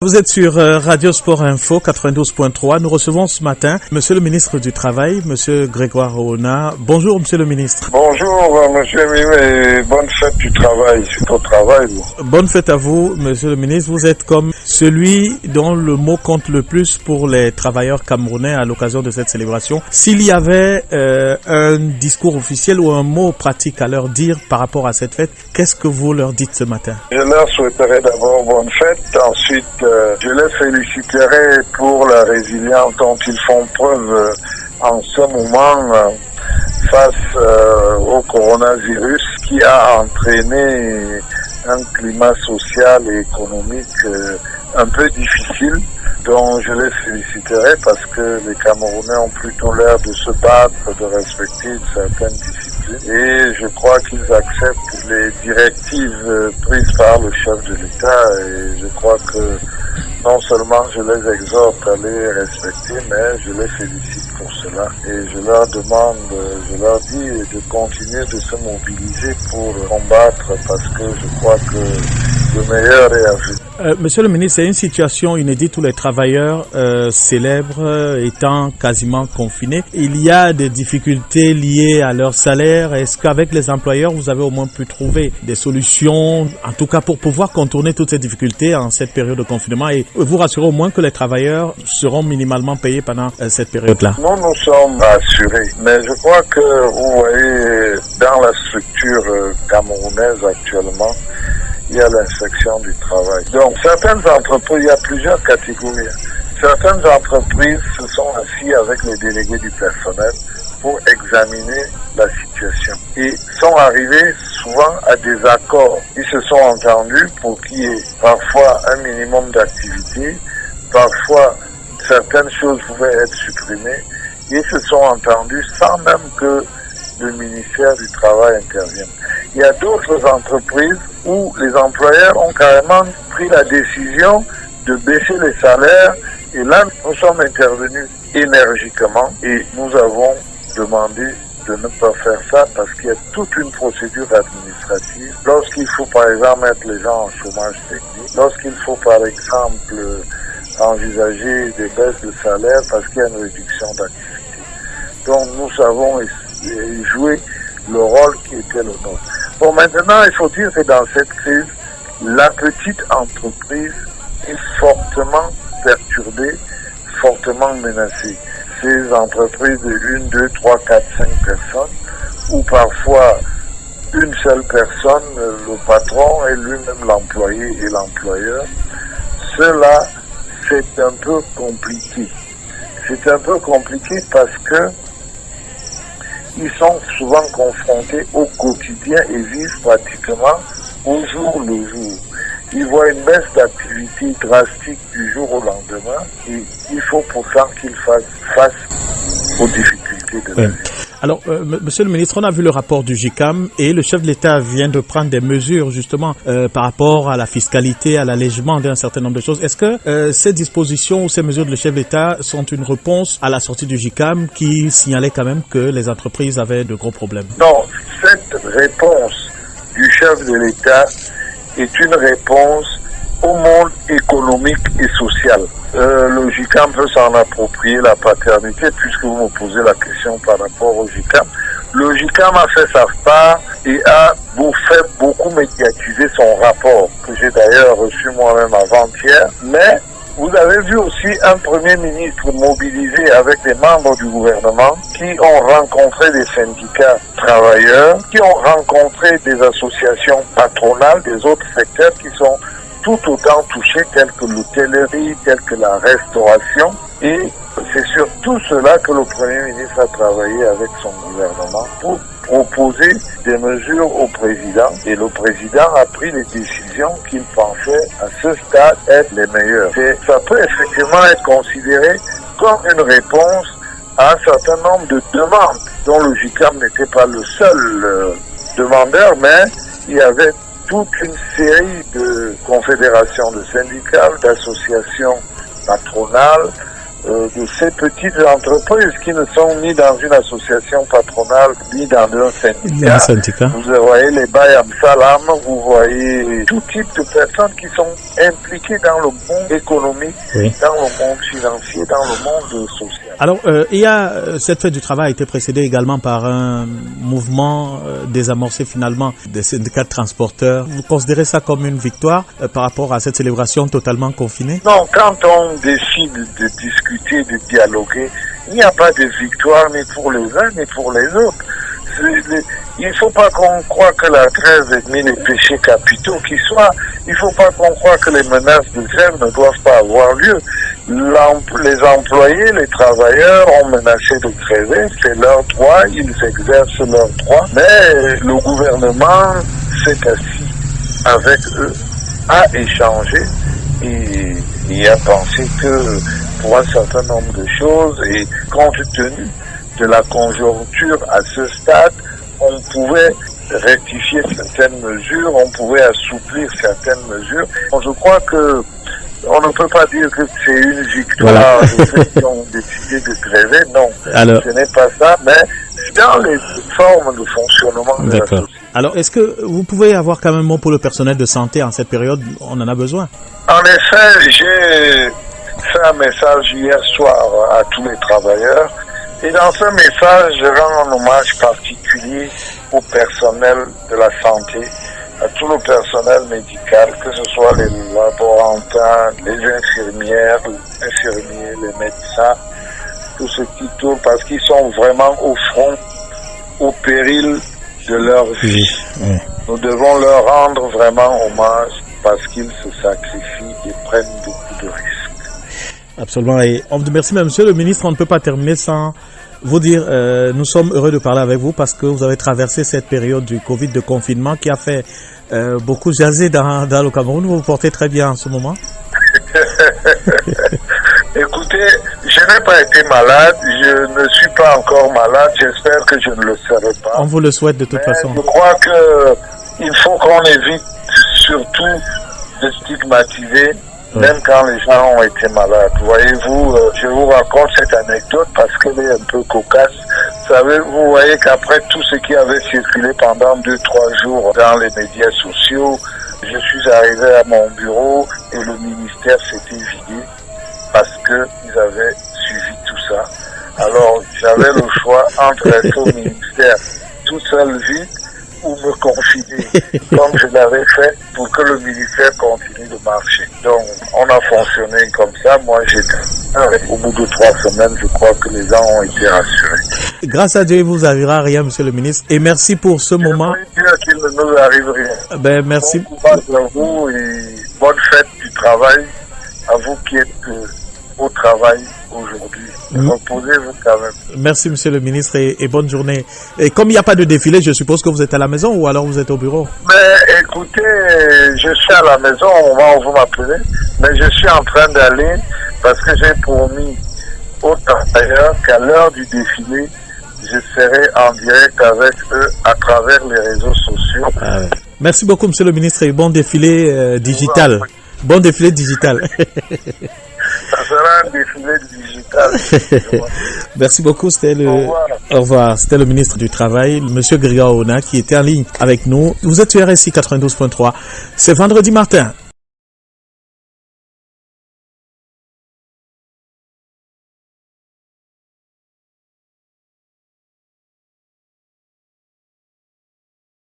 Vous êtes sur Radio Sport Info 92.3. Nous recevons ce matin Monsieur le ministre du Travail, Monsieur Grégoire Auna. Bonjour Monsieur le ministre. Bonjour Monsieur Mimé, bonne fête du travail, c'est au travail. Bonne fête à vous Monsieur le ministre. Vous êtes comme celui dont le mot compte le plus pour les travailleurs camerounais à l'occasion de cette célébration. S'il y avait un discours officiel ou un mot pratique à leur dire par rapport à cette fête, qu'est-ce que vous leur dites ce matin? Je leur souhaiterais d'abord bonne fête, ensuite je les féliciterai pour la résilience dont ils font preuve en ce moment face au coronavirus qui a entraîné un climat social et économique un peu difficile, dont je les féliciterai parce que les Camerounais ont plutôt l'air de se battre, de respecter une certaine discipline. Et je crois qu'ils acceptent les directives prises par le chef de l'État et je crois que non seulement je les exhorte à les respecter, mais je les félicite pour cela. Et je leur demande, je leur dis de continuer de se mobiliser pour combattre parce que je crois que le meilleur est à venir. Monsieur le ministre, c'est une situation inédite où les travailleurs célèbres étant quasiment confinés. Il y a des difficultés liées à leur salaire. Est-ce qu'avec les employeurs, vous avez au moins pu trouver des solutions, en tout cas pour pouvoir contourner toutes ces difficultés en cette période de confinement et vous rassurer au moins que les travailleurs seront minimalement payés pendant cette période-là? Nous sommes assurés, mais je crois que vous voyez, dans la structure camerounaise actuellement, il y a l'inspection du travail. Donc, certaines entreprises, il y a plusieurs catégories. Certaines entreprises se sont assises avec les délégués du personnel pour examiner la situation et sont arrivés souvent à des accords. Ils se sont entendus pour qu'il y ait parfois un minimum d'activité, parfois certaines choses pouvaient être supprimées. Ils se sont entendus sans même que le ministère du Travail intervienne. Il y a d'autres entreprises où les employeurs ont carrément pris la décision de baisser les salaires et là, nous sommes intervenus énergiquement et nous avons demandé de ne pas faire ça parce qu'il y a toute une procédure administrative. Lorsqu'il faut par exemple mettre les gens en chômage technique, lorsqu'il faut par exemple envisager des baisses de salaire parce qu'il y a une réduction d'activité. Donc nous avons joué le rôle qui était le nôtre. Bon, maintenant, il faut dire que dans cette crise, la petite entreprise est fortement perturbée, fortement menacée. Ces entreprises de 1, 2, 3, 4, 5 personnes, ou parfois une seule personne, le patron et lui-même l'employé et l'employeur, cela, c'est un peu compliqué. C'est un peu compliqué parce que ils sont souvent confrontés au quotidien et vivent pratiquement au jour le jour. Ils voient une baisse d'activité drastique du jour au lendemain et il faut pourtant qu'ils fassent face aux difficultés de la vie. Alors, Monsieur le ministre, on a vu le rapport du JICAM et le chef de l'État vient de prendre des mesures justement par rapport à la fiscalité, à l'allègement d'un certain nombre de choses. Est-ce que ces dispositions ou ces mesures de le chef de l'État sont une réponse à la sortie du JICAM qui signalait quand même que les entreprises avaient de gros problèmes? Non, cette réponse du chef de l'État est une réponse au monde économique et social. Le JICAM peut s'en approprier la paternité puisque vous me posez la question par rapport au JICAM. Le JICAM a fait sa part et a fait beaucoup médiatiser son rapport que j'ai d'ailleurs reçu moi-même avant-hier. Mais vous avez vu aussi un Premier ministre mobilisé avec des membres du gouvernement qui ont rencontré des syndicats travailleurs, qui ont rencontré des associations patronales des autres secteurs qui sont tout autant touchés, tels que l'hôtellerie, tels que la restauration. Et c'est sur tout cela que le Premier ministre a travaillé avec son gouvernement pour proposer des mesures au président. Et le président a pris les décisions qu'il pensait à ce stade être les meilleures. Ça peut effectivement être considéré comme une réponse à un certain nombre de demandes dont le JICAM n'était pas le seul demandeur, mais il y avait toute une série de confédérations de syndicats, d'associations patronales, de ces petites entreprises qui ne sont ni dans une association patronale, ni dans un syndicat. Vous voyez les Bayam Salam, vous voyez tout type de personnes qui sont impliquées dans le monde économique, dans le monde financier, dans le monde social. Alors, cette fête du travail a été précédée également par un mouvement désamorcé finalement des syndicats de transporteurs. Vous considérez ça comme une victoire par rapport à cette célébration totalement confinée? Non, quand on décide de discuter, de dialoguer, il n'y a pas de victoire ni pour les uns ni pour les autres. Il ne faut pas qu'on croie que la trêve est mis les péchés capitaux qui soient. Il ne faut pas qu'on croie que les menaces de grève ne doivent pas avoir lieu. Les employés, les travailleurs ont menacé de gréver, c'est leur droit, ils exercent leur droit. Mais le gouvernement s'est assis avec eux, a échangé et a pensé que pour un certain nombre de choses et compte tenu de la conjoncture à ce stade, on pouvait rectifier certaines mesures, on pouvait assouplir certaines mesures. Je crois que on ne peut pas dire que c'est une victoire de ceux qui ont décidé de gréver, non. Alors, ce n'est pas ça, mais dans les formes de fonctionnement de la société. Alors, est-ce que vous pouvez avoir quand même un mot pour le personnel de santé en cette période? On en a besoin. En effet, j'ai fait un message hier soir à tous les travailleurs. Et dans ce message, je rends un hommage particulier au personnel de la santé, à tout le personnel médical, que ce soit les laborantins, les infirmières, les infirmiers, les médecins, tout ce qui tourne, parce qu'ils sont vraiment au front, au péril de leur vie. Nous devons leur rendre vraiment hommage parce qu'ils se sacrifient et prennent beaucoup de risques. Absolument. Et merci, monsieur le ministre. On ne peut pas terminer sans vous dire, nous sommes heureux de parler avec vous parce que vous avez traversé cette période du Covid, de confinement qui a fait beaucoup jaser dans le Cameroun. Vous vous portez très bien en ce moment. Écoutez, je n'ai pas été malade, je ne suis pas encore malade, j'espère que je ne le serai pas. On vous le souhaite de toute façon. Je crois qu'il faut qu'on évite surtout de stigmatiser, même quand les gens ont été malades. Voyez-vous, je vous raconte cette anecdote parce qu'elle est un peu cocasse. Vous voyez qu'après tout ce qui avait circulé pendant 2-3 jours dans les médias sociaux, je suis arrivé à mon bureau et le ministère s'était vidé parce qu'ils avaient suivi tout ça. Alors, j'avais le choix entre être au ministère tout seul vide ou me confier, comme je l'avais fait pour que le ministère continue de marcher. Donc, on a fonctionné comme ça. Moi, au bout de 3 semaines, je crois que les gens ont été rassurés. Grâce à Dieu, il ne vous arrivera rien, monsieur le ministre. Et merci pour ce moment. Je veux dire qu'il ne nous arrive rien. Merci. Bon courage à vous et bonne fête du travail à vous qui êtes au travail aujourd'hui. Reposez-vous quand même. Merci, monsieur le ministre, et bonne journée. Et comme il n'y a pas de défilé, je suppose que vous êtes à la maison ou alors vous êtes au bureau? Mais écoutez, je suis à la maison au moment où vous m'appelez, mais je suis en train d'aller parce que j'ai promis aux travailleurs qu'à l'heure du défilé, je serai en direct avec eux à travers les réseaux sociaux. Merci beaucoup, monsieur le ministre, et bon défilé digital. Bon défilé digital. Ça sera un défilé digital. Merci beaucoup. Au revoir. C'était le ministre du Travail, monsieur Grégoire Ona, qui était en ligne avec nous. Vous êtes sur RSI 92.3. C'est vendredi matin.